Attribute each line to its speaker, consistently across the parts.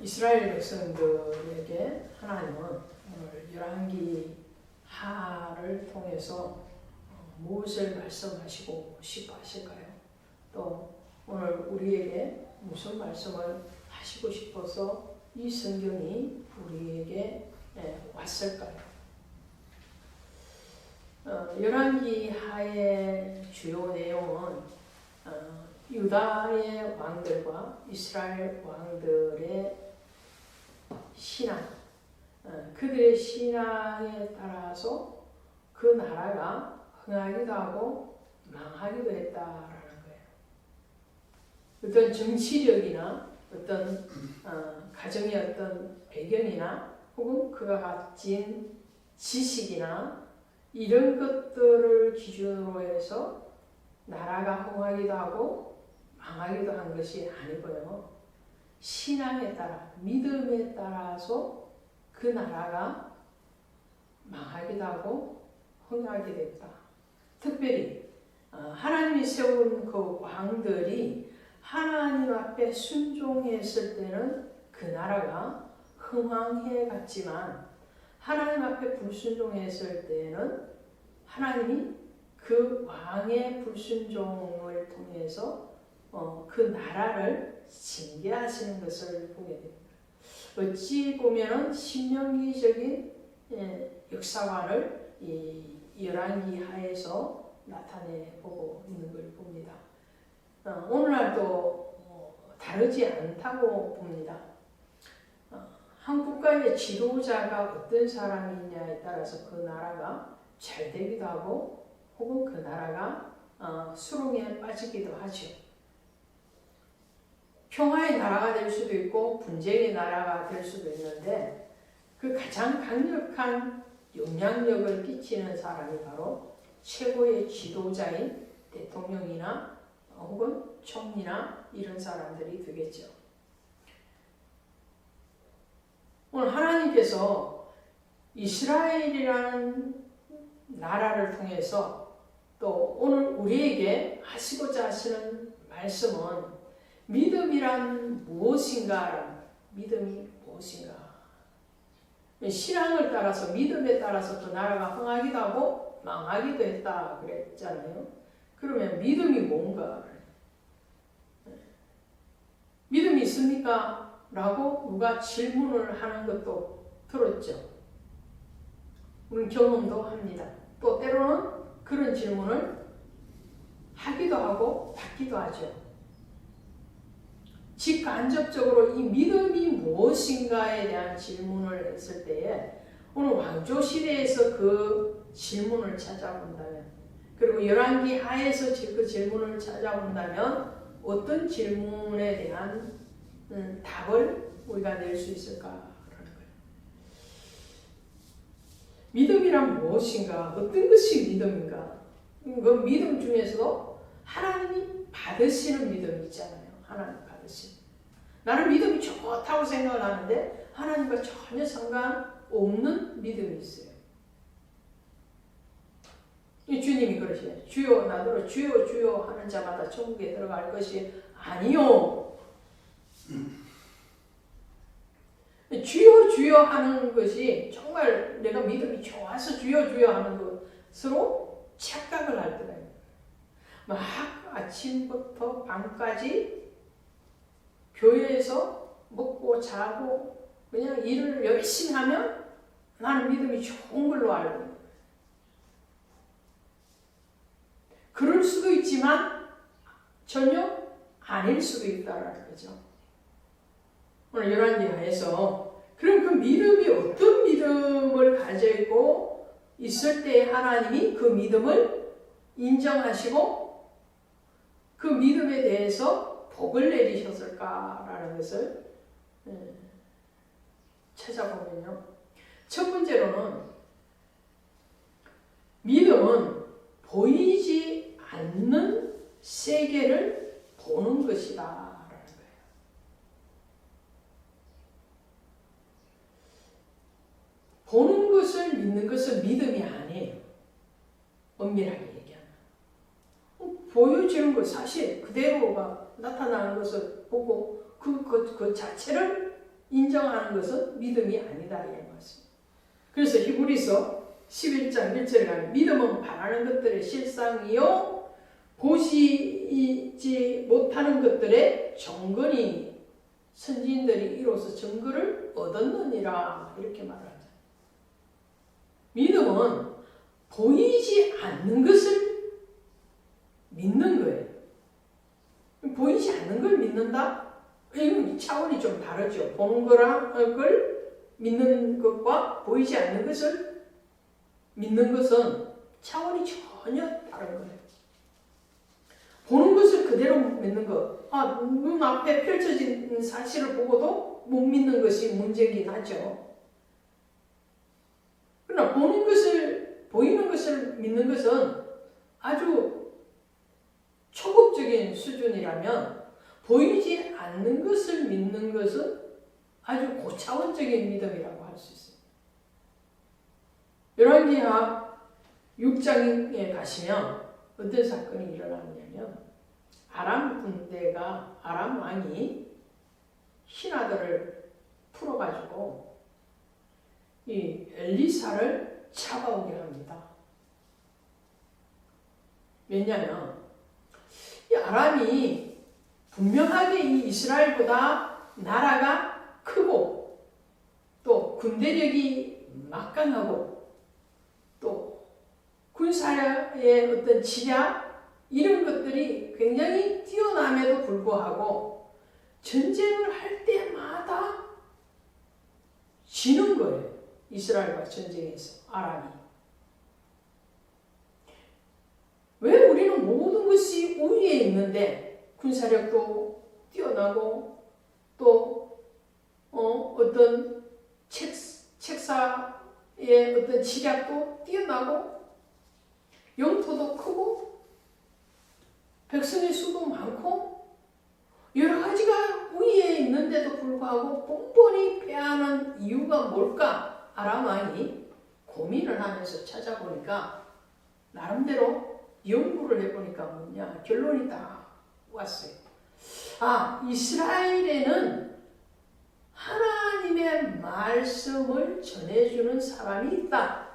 Speaker 1: 이스라엘 백성들에게 하나님은 오늘 열왕기 하를 통해서 무엇을 말씀하시고 싶어 하실까요? 또 오늘 우리에게 무슨 말씀을 하시고 싶어서 이 성경이 우리에게 왔을까요? 열왕기 하의 주요 내용은 유다의 왕들과 이스라엘 왕들의 신앙, 그들의 신앙에 따라서 그 나라가 흥하기도 하고 망하기도 했다라는 거예요. 어떤 정치력이나 어떤 가정의 어떤 배경이나 혹은 그가 가진 지식이나 이런 것들을 기준으로 해서 나라가 흥하기도 하고 망하기도 한 것이 아니고요. 신앙에 따라, 믿음에 따라서 그 나라가 망하기도 하고 흥하게 됐다. 특별히 하나님이 세운 그 왕들이 하나님 앞에 순종했을 때는 그 나라가 흥왕해 갔지만 하나님 앞에 불순종했을 때는 하나님이 그 왕의 불순종을 통해서 그 나라를 징계하시는 것을 보게 됩니다. 어찌 보면은 신명기적인 역사관을 이 열왕기 하에서 나타내보고 있는 걸 봅니다. 오늘날도 다르지 않다고 봅니다. 한 국가의 지도자가 어떤 사람이냐에 따라서 그 나라가 잘 되기도 하고 혹은 그 나라가 수렁에 빠지기도 하죠. 평화의 나라가 될 수도 있고 분쟁의 나라가 될 수도 있는데 그 가장 강력한 영향력을 끼치는 사람이 바로 최고의 지도자인 대통령이나 혹은 총리나 이런 사람들이 되겠죠. 오늘 하나님께서 이스라엘이라는 나라를 통해서 또 오늘 우리에게 하시고자 하시는 말씀은 믿음이란 무엇인가? 믿음이 무엇인가? 신앙을 따라서 믿음에 따라서 그 나라가 흥하기도 하고 망하기도 했다 그랬잖아요. 그러면 믿음이 뭔가? 믿음이 있습니까? 라고 누가 질문을 하는 것도 들었죠. 우리는 경험도 합니다. 또 때로는 그런 질문을 하기도 하고 받기도 하죠. 직간접적으로 이 믿음이 무엇인가에 대한 질문을 했을 때에 오늘 왕조 시대에서 그 질문을 찾아본다면 그리고 열왕기 하에서 그 질문을 찾아본다면 어떤 질문에 대한 답을 우리가 낼 수 있을까라는 거예요. 믿음이란 무엇인가? 어떤 것이 믿음인가? 그 믿음 중에서도 하나님이 받으시는 믿음이 있잖아요. 하나님 받으시는. 나는 믿음이 좋다고 생각을 하는데 하나님과 전혀 상관없는 믿음이 있어요. 주님이 그러시네. 주여 나더러 주여 주여 하는 자마다 천국에 들어갈 것이 아니요. 주여 주여 하는 것이 정말 내가 믿음이 좋아서 주여 주여 하는 것으로 착각을 할 때가 있어요. 막 아침부터 밤까지 교회에서 먹고 자고 그냥 일을 열심히 하면 나는 믿음이 좋은 걸로 알고 있어요. 그럴 수도 있지만 전혀 아닐 수도 있다라는 거죠. 오늘 열왕기 하에서 그럼 그 믿음이 어떤 믿음을 가지고 있을 때 하나님이 그 믿음을 인정하시고 그 믿음에 대해서 복을 내리셨을까라는 것을 찾아보면요. 첫 번째로는 믿음은 보이지 않는 세계를 보는 것이다 라는 거예요. 보는 것을 믿는 것은 믿음이 아니에요. 엄밀하게 얘기하면. 보여지는 것, 사실 그대로가 나타나는 것을 보고 그 자체를 인정하는 것은 믿음이 아니다 이 말씀. 그래서 히브리서 11장 1절에 가면 믿음은 바라는 것들의 실상이요 보시지 못하는 것들의 정근이 선지인들이 이로써 증거를 얻었느니라 이렇게 말하죠. 믿음은 보이지 않는 것을 믿는 거예요. 보이지 않는 걸 믿는다? 이건 차원이 좀 다르죠. 보는 걸 믿는 것과 보이지 않는 것을 믿는 것은 차원이 전혀 다른 거예요. 보는 것을 그대로 믿는 것. 눈앞에 펼쳐진 사실을 보고도 못 믿는 것이 문제긴 하죠. 그러나 보이는 것을 믿는 것은 아주 초급적인 수준이라면 보이지 않는 것을 믿는 것은 아주 고차원적인 믿음이라고 할 수 있습니다. 열왕기하 6장에 가시면 어떤 사건이 일어나냐면 아람 군대가 아람 왕이 신하들을 풀어가지고 이 엘리사를 잡아오게 합니다. 왜냐하면 이 아람이 분명하게 이 이스라엘보다 나라가 크고 또 군대력이 막강하고 또 군사의 어떤 지략 이런 것들이 굉장히 뛰어남에도 불구하고 전쟁을 할 때마다 지는 거예요. 이스라엘과 전쟁에서 아람이. 왜 우리는 모든 것이 우위에 있는데 군사력도 뛰어나고 또 어떤 책사의 어떤 지략도 뛰어나고 영토도 크고 백성의 수도 많고 여러 가지가 우위에 있는데도 불구하고 뻔뻔히 패하는 이유가 뭘까? 아람 왕이 고민을 하면서 찾아보니까 나름대로 연구를 해보니까 뭐냐 결론이 다 왔어요. 이스라엘에는 하나님의 말씀을 전해주는 사람이 있다.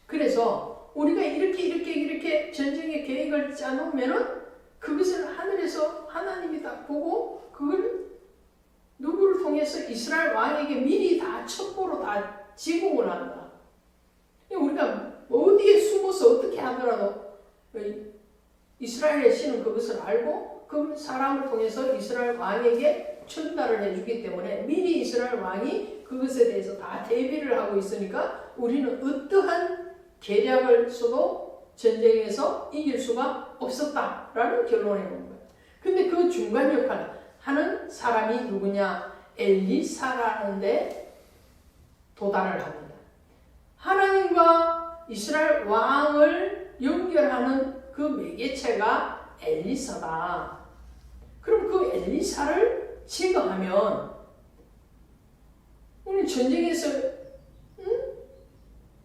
Speaker 1: 그래서 우리가 이렇게 전쟁의 계획을 짜놓으면은 그것을 하늘에서 하나님이 다 보고 그걸 누구를 통해서 이스라엘 왕에게 미리 다 첩보로 다 지공을 한다. 우리가 어디에 숨어서 어떻게 하더라도 이스라엘의 신은 그것을 알고 그 사람을 통해서 이스라엘 왕에게 전달을 해주기 때문에 미리 이스라엘 왕이 그것에 대해서 다 대비를 하고 있으니까 우리는 어떠한 계략을 써도 전쟁에서 이길 수가 없었다라는 결론에 온 거예요. 근데 그 중간 역할을 하는 사람이 누구냐? 엘리사라는 데 도달을 합니다. 하나님과 이스라엘 왕을 연결하는 그 매개체가 엘리사다. 그럼 그 엘리사를 제거하면 우리 전쟁에서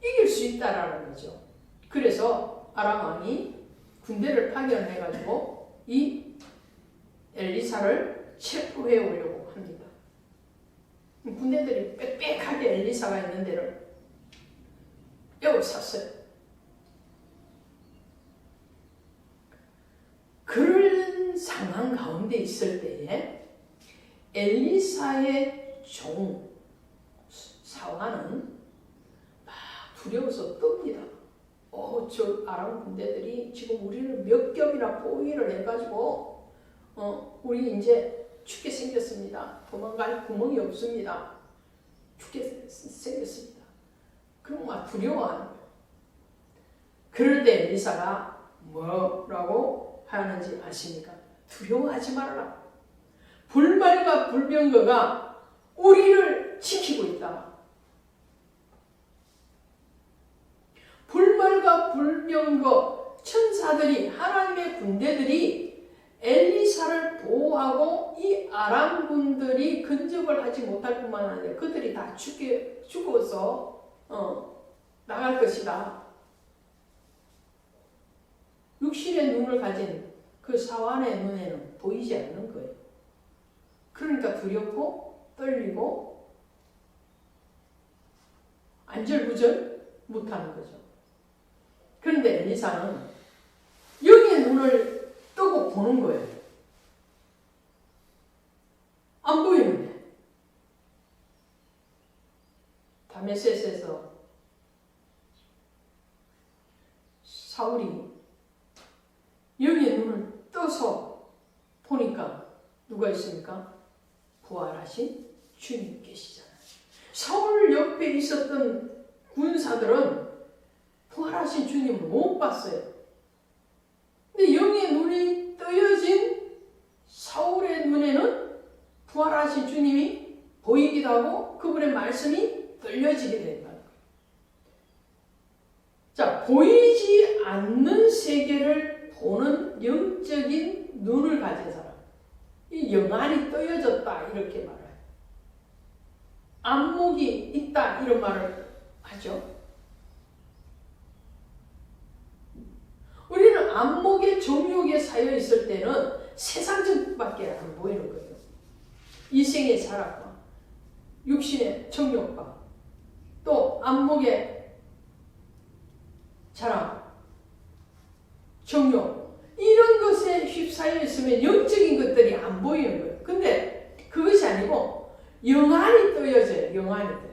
Speaker 1: 이길 수 있다라는 거죠. 그래서 아람 왕이 군대를 파견해가지고 이 엘리사를 체포해 오려고 합니다. 군대들이 빽빽하게 엘리사가 있는 데를 에워쌌어요. 그런 상황 가운데 있을 때에 엘리사의 종 사환은 막 두려워서 뜹니다. 저 아람 군대들이 지금 우리를 몇 겹이나 포위를 해가지고 우리 이제 죽게 생겼습니다. 도망갈 구멍이 없습니다. 죽게 생겼습니다. 그럼 막 두려워하는 거예요. 그럴 때 엘리사가 뭐라고 하는지 아십니까? 두려워하지 말아라. 불말과 불병거가 우리를 지키고 있다. 불말과 불병거 천사들이 하나님의 군대들이 엘리사를 보호하고 이 아람 군들이 근접을 하지 못할 뿐만 아니라 그들이 다 죽어서 나갈 것이다. 육신의 눈을 가진 그 사환의 눈에는 보이지 않는 거예요. 그러니까 두렵고 떨리고 안절부절 못하는 거죠. 그런데 엘리사는 영의 눈을 뜨고 보는 거예요. 안 보이는데. 다메섹에서 사울이 영의 눈을 떠서 보니까 누가 있습니까? 부활하신 주님 계시잖아요. 사울 옆에 있었던 군사들은 부활하신 주님을 못 봤어요. 근데 영의 눈이 떠여진 사울의 눈에는 부활하신 주님이 보이기도 하고 그분의 말씀이 들려지게 된다는 거예요. 자, 보이지 않는 세계를 보는 영적인 눈을 가진 사람. 이 영안이 떠여졌다 이렇게 말해요. 안목이 있다 이런 말을 하죠. 우리는 안목의 정욕에 쌓여 있을 때는 세상적밖에 안 보이는 거예요. 이생의 자락과 육신의 정욕과 또 안목의 자락, 정욕 이런 것에 휩싸여 있으면 영적인 것들이 안 보이는 거예요. 근데 그것이 아니고 영안이 떠여져요. 영안이 떠요.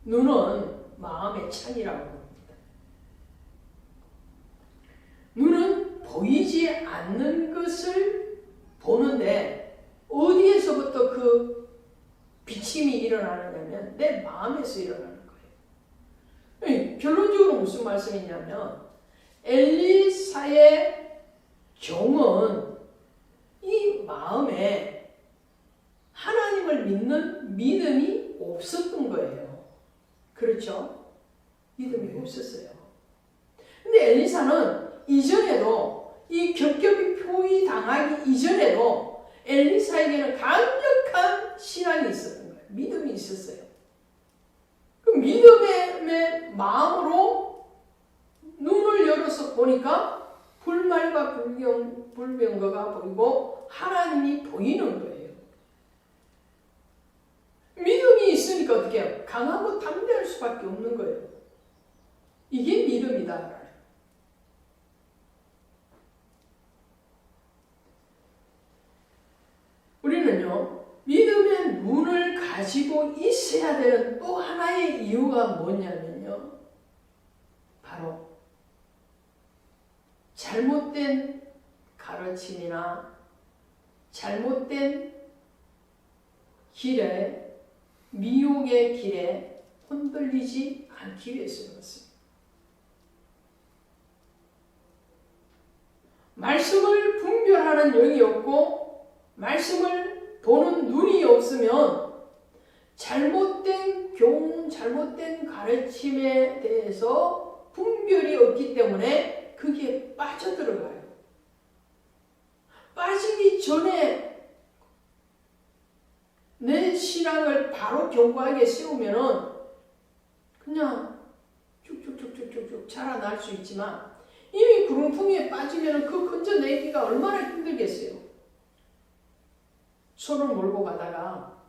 Speaker 1: 눈은 마음의 창이라고 합니다. 눈은 보이지 않는 것을 보는데 어디에서부터 그 비침이 일어나느냐면 내 마음에서 일어나는 거예요. 결론적으로 무슨 말씀이냐면 엘리사의 종은 이 마음에 하나님을 믿는 믿음이 없었던 거예요. 그렇죠? 믿음이 없었어요. 근데 엘리사는 이전에도 이 겹겹이 표의당하기 이전에도 엘리사에게는 강력한 신앙이 있었던 거예요. 믿음이 있었어요. 그 믿음의 마음으로 눈을 열어서 보니까 불말과 불병거가 보이고 하나님이 보이는 거예요. 믿음이 있으니까 어떻게 해요? 강하고 담대할 수밖에 없는 거예요. 이게 믿음이다. 우리는요, 믿음의 눈을 가지고 있어야 되는 또 하나의 이유가 뭐냐면요, 바로 잘못된 가르침이나 잘못된 길에, 미혹의 길에 흔들리지 않기 위해서 그렇습니다. 말씀을 분별하는 영이 없고 말씀을 보는 눈이 없으면 잘못된 교훈, 잘못된 가르침에 대해서 분별이 없기 때문에 거기에 빠져들어가요. 빠지기 전에 내 신앙을 바로 견고하게 세우면은 그냥 쭉쭉쭉쭉쭉 자라날 수 있지만 이미 구름풍에 빠지면은 그 건져내기가 얼마나 힘들겠어요. 소를 몰고 가다가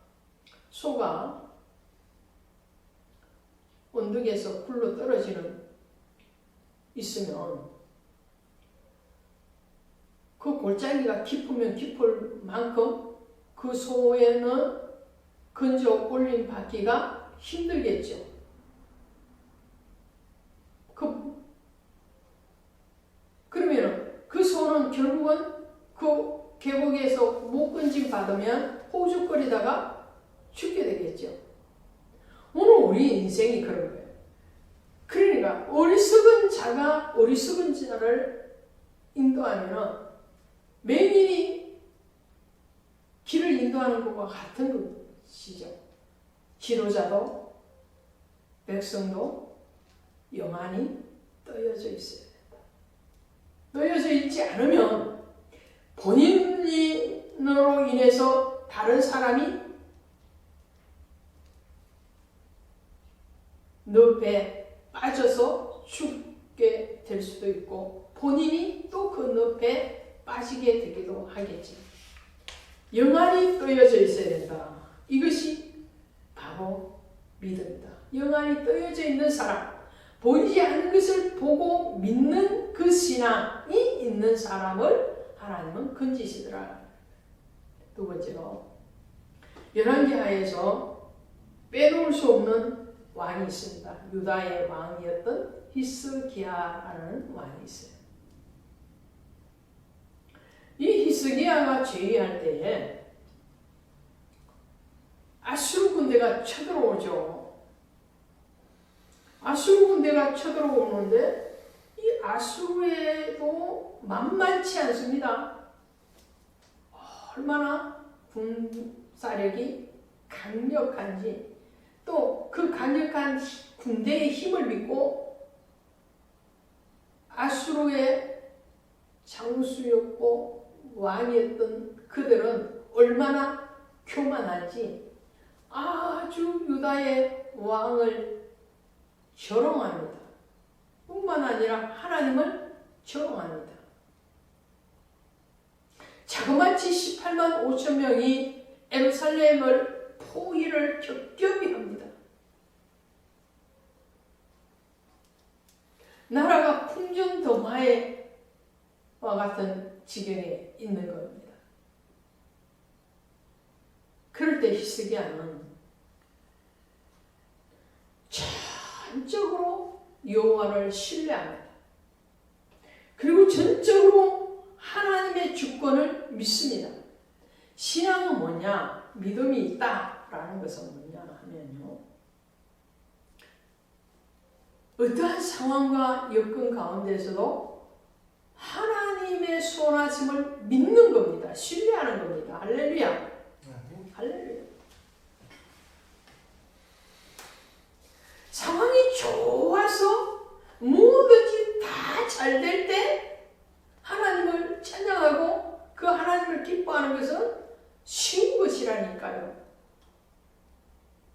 Speaker 1: 소가 언덕에서 굴러 있으면 그 골짜기가 깊으면 깊을 만큼 그 소에는 건져 올린 받기가 힘들겠죠. 그러면 그 소는 결국은 그 계곡에서 못 건짐 받으면 호죽거리다가 죽게 되겠죠. 오늘 우리 인생이 그런 거예요. 그러니까 어리석은 자가 어리석은 자를 인도하면 맹인이 길을 인도하는 것과 같은 것이죠. 지도자도 백성도 영안이 떠여져 있어야 된다. 떠여져 있지 않으면 본인으로 인해서 다른 사람이 늪에 빠져서 죽게 될 수도 있고 본인이 또 그 늪에 빠지게 되기도 하겠지. 영안이 떠여져 있어야 된다. 이것이 바로 믿음이다. 영안이 떠여져 있는 사람, 보이지 않는 것을 보고 믿는 그 신앙이 있는 사람을 하나님은 건지시더라. 두 번째로 열왕기하에서 빼놓을 수 없는 왕이 있습니다. 유다의 왕이었던 히스기야라는 왕이 있어요. 이 히스기야가 제위할 때에 아수르 군대가 쳐들어오죠. 아수르 군대가 쳐들어오는데 이 아수르에도 만만치 않습니다. 얼마나 군사력이 강력한지, 또 그 강력한 군대의 힘을 믿고 아수르의 장수였고 왕이었던 그들은 얼마나 교만한지 아주 유다의 왕을 조롱합니다. 뿐만 아니라 하나님을 조롱합니다. 자그마치 18만 5천 명이 예루살렘을 포위를 겹겹이 합니다. 나라가 풍전등화와 같은 지경에 있는 겁니다. 그럴 때 히스기야는 전적으로 여호와를 신뢰합니다. 그리고 전적으로 하나님의 주권을 믿습니다. 신앙은 뭐냐? 믿음이 있다라는 것은 뭐냐 하면요, 어떠한 상황과 여건 가운데서도 하나님의 선하심을 믿는 겁니다. 신뢰하는 겁니다. 할렐루야. 할렐루야. 상황이 좋아서 뭐든지 다 잘 될 때 하나님을 찬양하고 그 하나님을 기뻐하는 것은 쉬운 것이라니까요.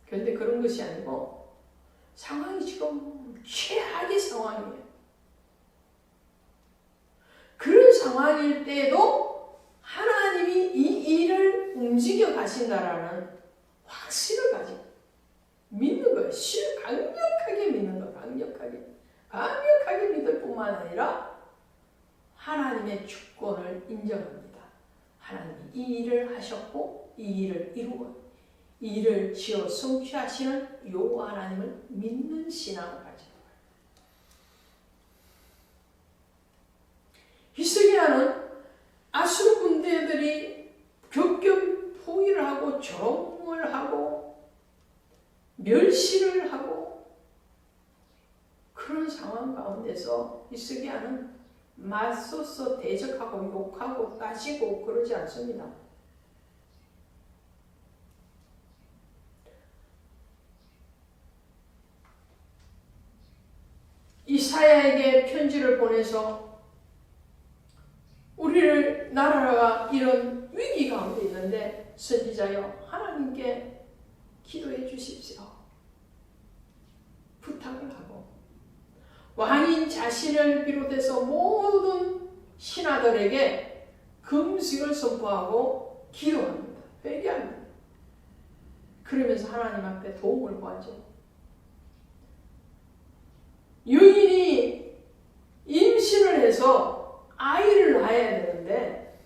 Speaker 1: 그런데 그런 것이 아니고 상황이 지금 최악의 상황이에요. 그런 상황일 때에도 하나님이 이 일을 움직여 가신다라는 확신을 가지고 믿는 거예요. 강력하게 믿는 거예요. 강력하게 믿을 뿐만 아니라 하나님의 주권을 인정합니다. 하나님이 이 일을 하셨고 이 일을 이루고 이 일을 지어 성취하시는 여호와 하나님을 믿는 신앙을 가지고 있어요. 히스기야는 아수르 군대들이 겹겹이 포위를 하고 조롱을 하고 멸시를 하고 그런 상황 가운데서 히스기야는 맞서서 대적하고 욕하고 따지고 그러지 않습니다. 이사야에게 편지를 보내서 우리를 나라가 이런 위기 가운데 있는데 선지자여 하나님께 기도해 주십시오. 부탁을 하고 왕인 자신을 비롯해서 모든 신하들에게 금식을 선포하고 기도합니다. 회개합니다. 그러면서 하나님 앞에 도움을 구하죠. 여인이 임신을 해서 아이를 낳아야 되는데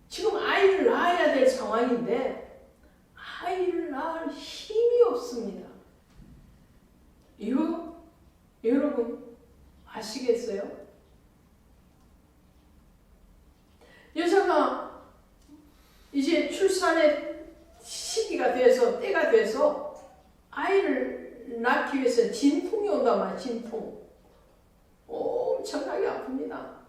Speaker 1: 지금 아이를 낳아야 될 상황인데 아이를 낳을 힘이 없습니다. 이거 여러분 아시겠어요? 여자가 이제 출산의 시기가 돼서 때가 돼서 아이를 낳기 위해서 진통이 온단 말이야. 진통. 엄청나게 아픕니다.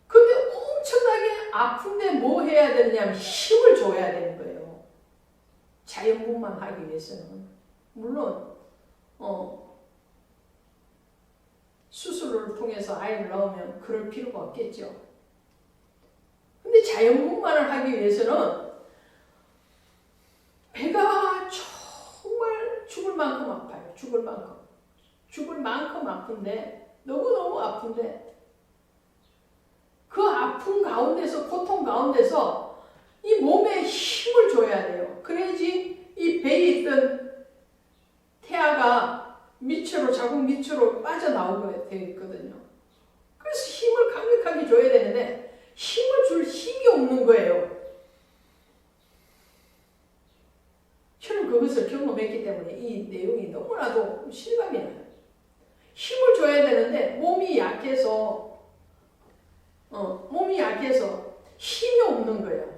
Speaker 1: 근데 엄청나게 아픈데 뭐 해야 되느냐면 힘을 줘야 되는 거예요. 자연분만 하기 위해서는. 물론 수술을 통해서 아이를 낳으면 그럴 필요가 없겠죠. 근데 자연분만을 하기 위해서는 배가 정말 죽을 만큼 아파요. 죽을 만큼 아픈데 너무너무 아픈데 그 아픈 가운데서 고통 가운데서 이 몸에 힘을 줘야 돼요. 그래야지 이 배에 있던 태아가 밑으로, 자궁 밑으로 빠져나오게 되어 있거든요. 그래서 힘을 강력하게 줘야 되는데 힘을 줄 힘이 없는 거예요. 저는 그것을 경험했기 때문에 이 내용이 너무나도 실감이 나요. 힘을 줘야 되는데 몸이 약해서 힘이 없는 거예요.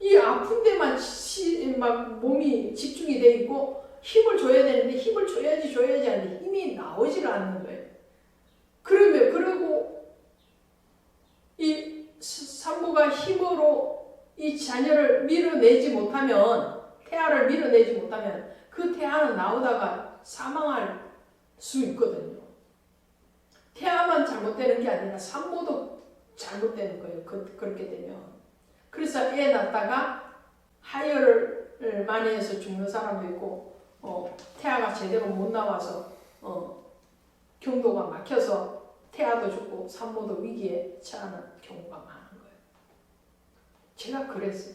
Speaker 1: 이 아픈 데만 막 몸이 집중이 돼 있고 힘을 줘야 되는데 힘을 줘야지 하는데 힘이 나오질 않는 거예요. 그리고 이 산모가 힘으로 이 자녀를 밀어내지 못하면, 태아를 밀어내지 못하면 그 태아는 나오다가 사망할 수 있거든요. 태아만 잘못되는 게 아니라 산모도 잘못되는 거예요. 그렇게 되면. 그래서 애 낳다가 하혈을 많이 해서 죽는 사람도 있고, 태아가 제대로 못 나와서 경도가 막혀서 태아도 죽고 산모도 위기에 처하는 경우가 많은 거예요. 제가 그랬어요.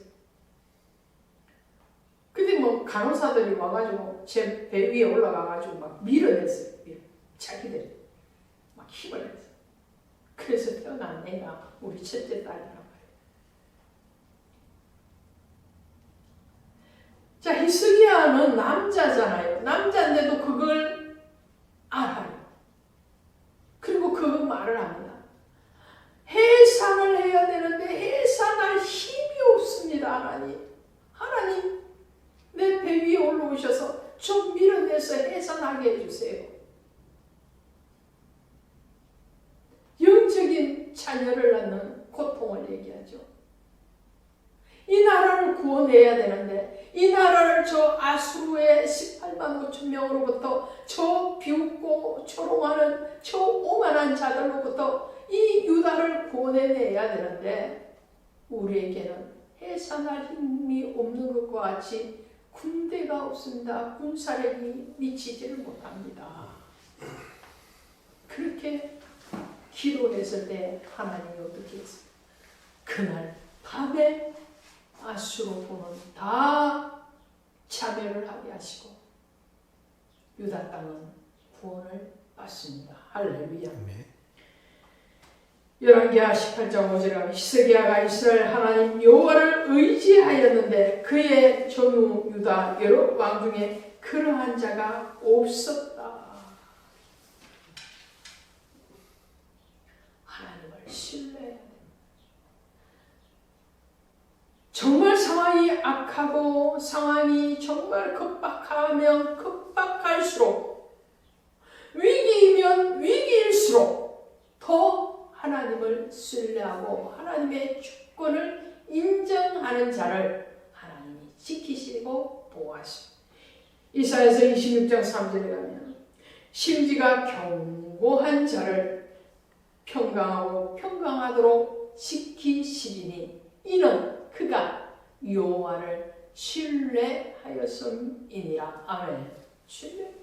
Speaker 1: 근데 뭐 간호사들이 와가지고 제 배 위에 올라가가지고 막 밀어냈어요. 자기들이 막 힘을 냈어요. 그래서 태어난 애가 우리 첫째 딸이란 말이에요. 자, 히스기야는 남자잖아요. 남자인데도 그걸 알아요. 그리고 그 말을 합니다. 해산을 해야 되는데 해산할 힘이 없습니다. 하나님 내 배 위에 올라오셔서 좀 밀어내서 해산하게 해주세요. 영적인 자녀를 낳는 고통을 얘기하죠. 이 나라를 구원해야 되는데 이 나라를 저 아수르의 18만 5천 명으로부터 저 비웃고 조롱하는 저 오만한 자들로부터 이 유다를 구원해내야 되는데 우리에게는 해산할 힘이 없는 것과 같이 군대가 없습니다. 군사력이 미치지를 못합니다. 그렇게 기도했을 때 하나님이 어떻게 했어요? 그날 밤에 아수르 군은 다 참여를 하게 하시고 유다 땅은 구원을 받습니다. 할렐루야. 열왕기하 18장 5절에 히스기야가 이스라엘 하나님 여호와를 의지하였는데 그의 전후 유다 여러 왕 중에 그러한 자가 없었다. 하나님을 신뢰해야 됩니다. 정말 상황이 악하고 상황이 정말 급박하면 급박할수록 위기이면 위기일수록 더 하나님을 신뢰하고 하나님의 주권을 인정하는 자를 하나님이 지키시고 보호하십니다. 이사야서 26장 3절에 가면 심지가 견고한 자를 평강하고 평강하도록 지키시리니 이는 그가 여호와를 신뢰하였음이니라. 아멘. 신뢰.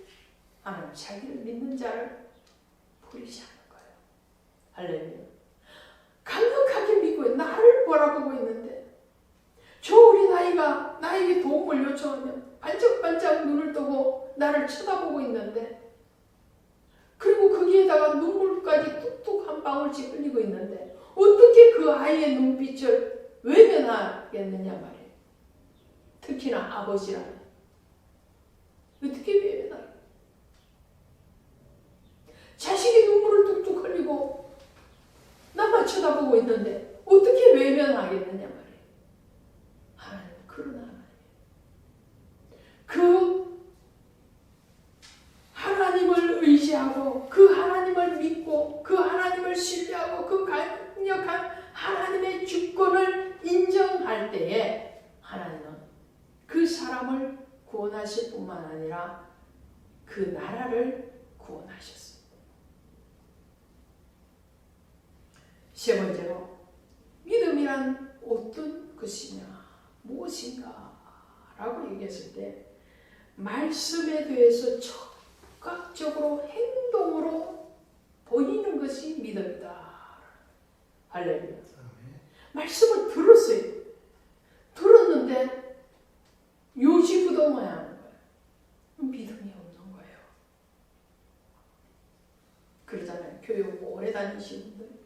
Speaker 1: 하나님 자기를 믿는 자를 버리지 않는 거예요. 할렐루야. 강력하게 믿고 나를 바라보고 있는데 저 어린 아이가 나에게 도움을 요청하면 반짝반짝 눈을 뜨고 나를 쳐다보고 있는데 그리고 거기에다가 눈물까지 뚝뚝 한 방울씩 흘리고 있는데 어떻게 그 아이의 눈빛을 외면하겠느냐 말이에요. 특히나 아버지라면 어떻게 외면하겠어요? 자식이 눈물을 뚝뚝 흘리고 나만 쳐다보고 있는데 어떻게 외면하겠느냐 말이에요. 하나님 그런 하나님. 그 하나님을 의지하고 그 하나님을 믿고 그 하나님을 신뢰하고 그 강력한 하나님의 주권을 인정할 때에 하나님은 그 사람을 구원하실 뿐만 아니라 그 나라를 구원하셨습니다. 세 번째로 믿음이란 어떤 것이냐 무엇인가 라고 얘기했을 때 말씀에 대해서 적극적으로 행동으로 보이는 것이 믿음이다. 할렐루야. 말씀을 들었어요. 들었는데 요지부동해야 하는 거예요. 믿음이 없는 거예요. 그러잖아요. 교육 오래 다니신 분들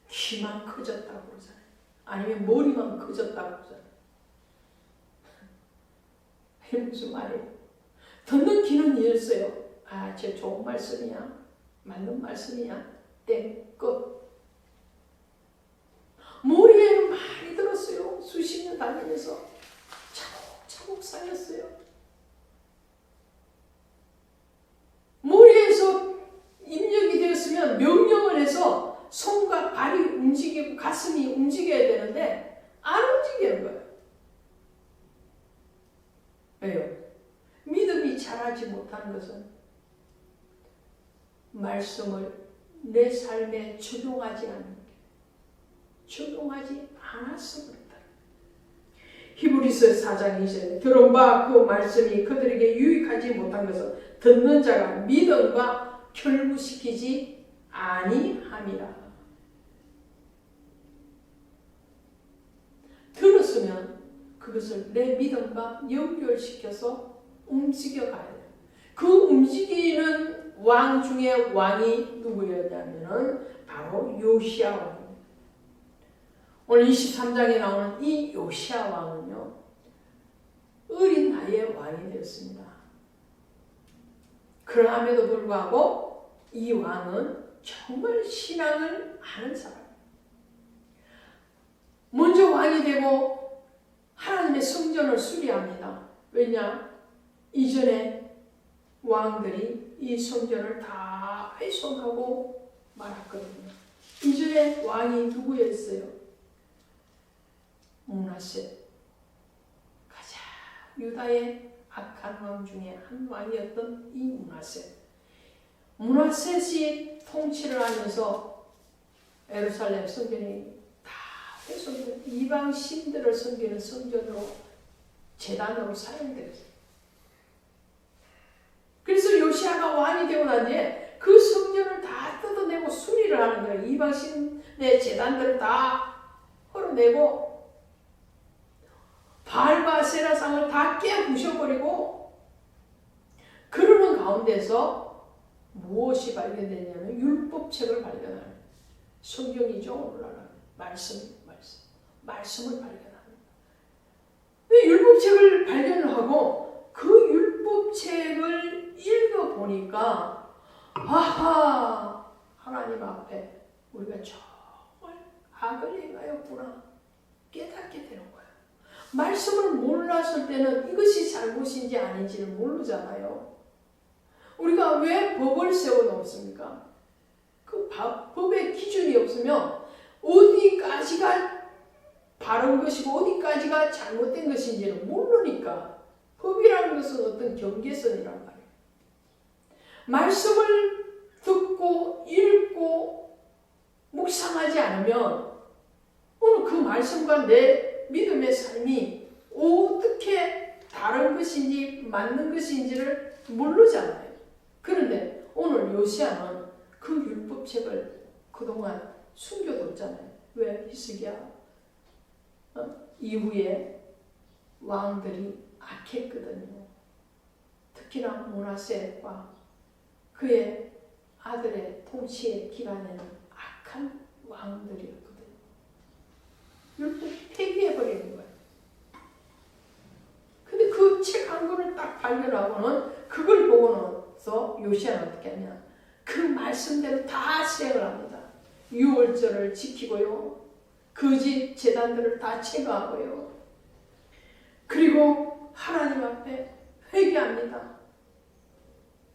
Speaker 1: 귀만 커졌다고 그러잖아요. 아니면 머리만 커졌다고 그러잖아요. 이게 무슨 말이에요? 듣는 귀는 열었어요. 아, 쟤 좋은 말씀이야. 맞는 말씀이야. 땡, 끝. 머리에는 많이 들었어요. 수십 년 다니면서 차곡차곡 쌓였어요. 머리에서 입력이 되었으면 명령을 해서 손과 발이 움직이고 가슴이 움직여야 되는데 안 움직이는 거예요. 왜요? 믿음이 자라지 못하는 것은 말씀을 내 삶에 적용하지 않는 게, 적용하지 않아서 그렇다. 히브리서 4장 2절에 들은 바 그 말씀이 그들에게 유익하지 못한 것은 듣는 자가 믿음과 결부시키지 아니함이라. 들었으면 그것을 내 믿음과 연결시켜서 움직여가야 돼요. 그 움직이는 왕 중에 왕이 누구였냐면은 바로 요시야 왕입니다. 오늘 23장에 나오는 이 요시야 왕은요, 어린 나이에 왕이 되었습니다. 그럼에도 불구하고 이 왕은 정말 신앙을 아는 사람이에요. 먼저 왕이 되고 하나님의 성전을 수리합니다. 왜냐? 이전에 왕들이 이 성전을 다 훼손하고 말았거든요. 이전에 왕이 누구였어요? 므낫세. 가장 유다의 악한 왕 중에 한 왕이었던 이 므낫세. 므낫셋이 통치를 하면서 예루살렘 성전이 다 훼손된 이방 신들을 섬기는 성전으로 제단으로 사용되었어요. 그래서 요시아가 왕이 되고 난 뒤에 그 성전을 다 뜯어내고 수리를 하는 거예요. 이방 신의 제단들을 다 헐어내고 바알과 아세라상을 다 깨부셔버리고, 그러는 가운데서 무엇이 발견되냐면 율법책을 발견하는, 성경이죠. 오늘날은 말씀을 발견합니다. 율법책을 발견하고 그 율법책을 읽어보니까 아하, 하나님 앞에 우리가 정말 악을 행하였구나 깨닫게 되는 거예요. 말씀을 몰랐을 때는 이것이 잘못인지 아닌지는 모르잖아요. 우리가 왜 법을 세워놓습니까? 그 법의 기준이 없으면 어디까지가 바른 것이고 어디까지가 잘못된 것인지는 모르니까. 법이라는 것은 어떤 경계선이란 말이에요. 말씀을 듣고 읽고 묵상하지 않으면 오늘 그 말씀과 내 믿음의 삶이 어떻게 다른 것인지 맞는 것인지를 모르잖아요. 그런데 오늘 요시아는 그 율법책을 그동안 숨겨뒀잖아요. 왜? 히스기야 이후에 왕들이 악했거든요. 특히나 므낫세와 그의 아들의 통치의 기간에는 악한 왕들이었거든요. 율법 폐기해버리는 거예요. 근데 그 책 한 권을 딱 발견하고는 그걸 보고는서 요시아는 어떻게 하냐, 그 말씀대로 다 수행을 합니다. 유월절을 지키고요, 거짓 제단들을 다 제거하고요, 그리고 하나님 앞에 회개합니다.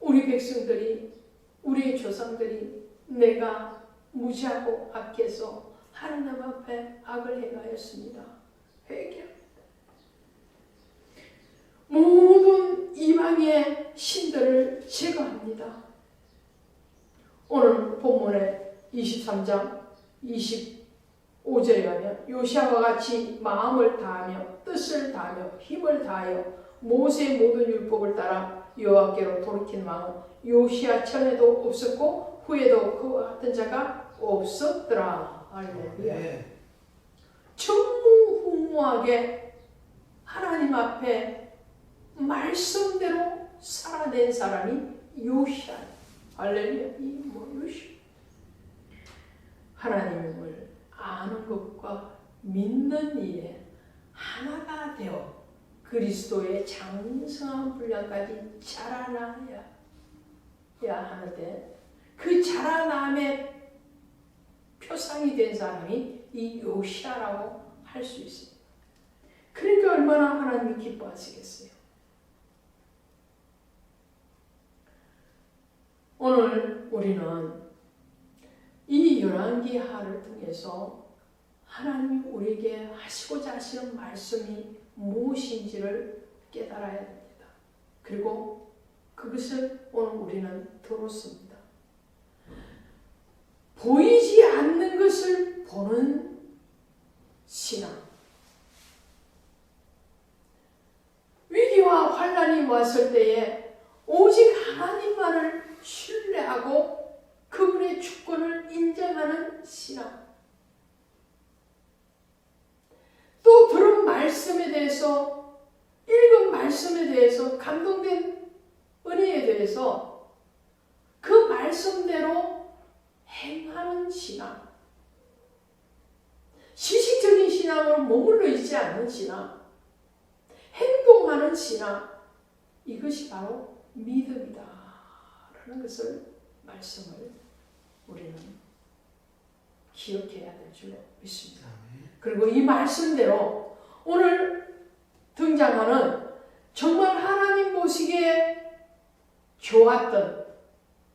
Speaker 1: 우리 백성들이, 우리의 조상들이 내가 무지하고 악해서 하나님 앞에 악을 행하였습니다. 회개합니다. 모든 이방의 신들을 제거합니다. 오늘 본문의 23장 25절에 가면 요시아와 같이 마음을 다하며 뜻을 다하며 힘을 다하여 모세의 모든 율법을 따라 여호와께로 돌이킨 왕은 요시아 전에도 없었고 후에도 그와 같은 자가 없었더라. 할렐루야. 무모하게 하나님 앞에 말씀대로 살아낸 사람이 요시야. 할렐루야. 이 요시. 하나님을 아는 것과 믿는 일에 하나가 되어 그리스도의 장성한 분량까지 자라나야 하는데, 그 자라남의 표상이 된 사람이 이 요시야라고 할 수 있습니다. 그러니까 얼마나 하나님이 기뻐하시겠어요. 오늘 우리는 이 열왕기하를 통해서 하나님이 우리에게 하시고자 하시는 말씀이 무엇인지를 깨달아야 됩니다. 그리고 그것을 오늘 우리는 들었습니다. 보이지 않는 것을 보는 신앙. 위기와 환난이 왔을 때에 오직 하나님만을 신뢰하고 그분의 주권을 인정하는 신앙. 또 들은 말씀에 대해서, 읽은 말씀에 대해서, 감동된 은혜에 대해서 그 말씀대로 행하는 신앙. 시식적인 신앙으로 머물러 있지 않는 신앙. 행동하는 신앙. 이것이 바로 믿음이다 라는 것을, 말씀을 우리는 기억해야 될 줄 믿습니다. 그리고 이 말씀대로 오늘 등장하는 정말 하나님 보시기에 좋았던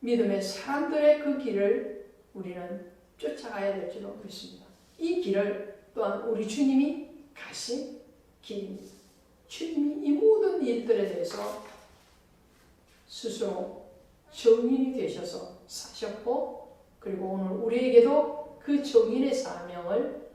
Speaker 1: 믿음의 사람들의 그 길을 우리는 쫓아가야 될 줄 믿습니다. 이 길을 또한 우리 주님이 가신 길입니다. 주님이 이 모든 일들에 대해서 스스로 증인이 되셔서 사셨고, 그리고 오늘 우리에게도 그 증인의 사명을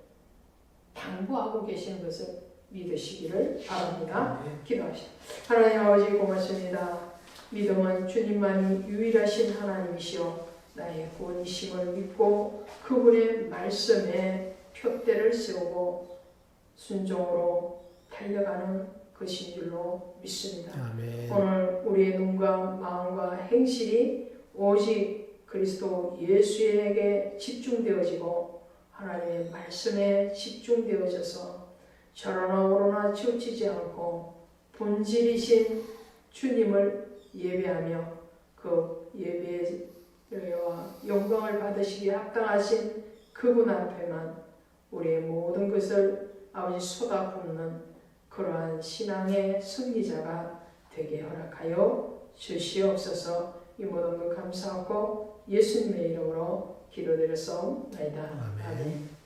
Speaker 1: 당부하고 계시는 것을 믿으시기를 바랍니다. 기도하시죠. 하나님 아버지 고맙습니다. 믿음은 주님만이 유일하신 하나님이시오, 나의 구원이심을 믿고 그분의 말씀에 표대를 세우고 순종으로 달려가는 것인 줄로 믿습니다. 아멘. 오늘 우리의 눈과 마음과 행실이 오직 그리스도 예수에게 집중되어지고 하나님의 말씀에 집중되어져서 저러나 오로나 치우치지 않고 본질이신 주님을 예배하며 그 예배와 영광을 받으시기에 합당하신 그분 앞에만 우리의 모든 것을 아버지 쏟아붓는 그러한 신앙의 승리자가 되게 허락하여 주시옵소서. 이 모든 것 감사하고 예수님의 이름으로 기도드렸사옵나이다. 아멘.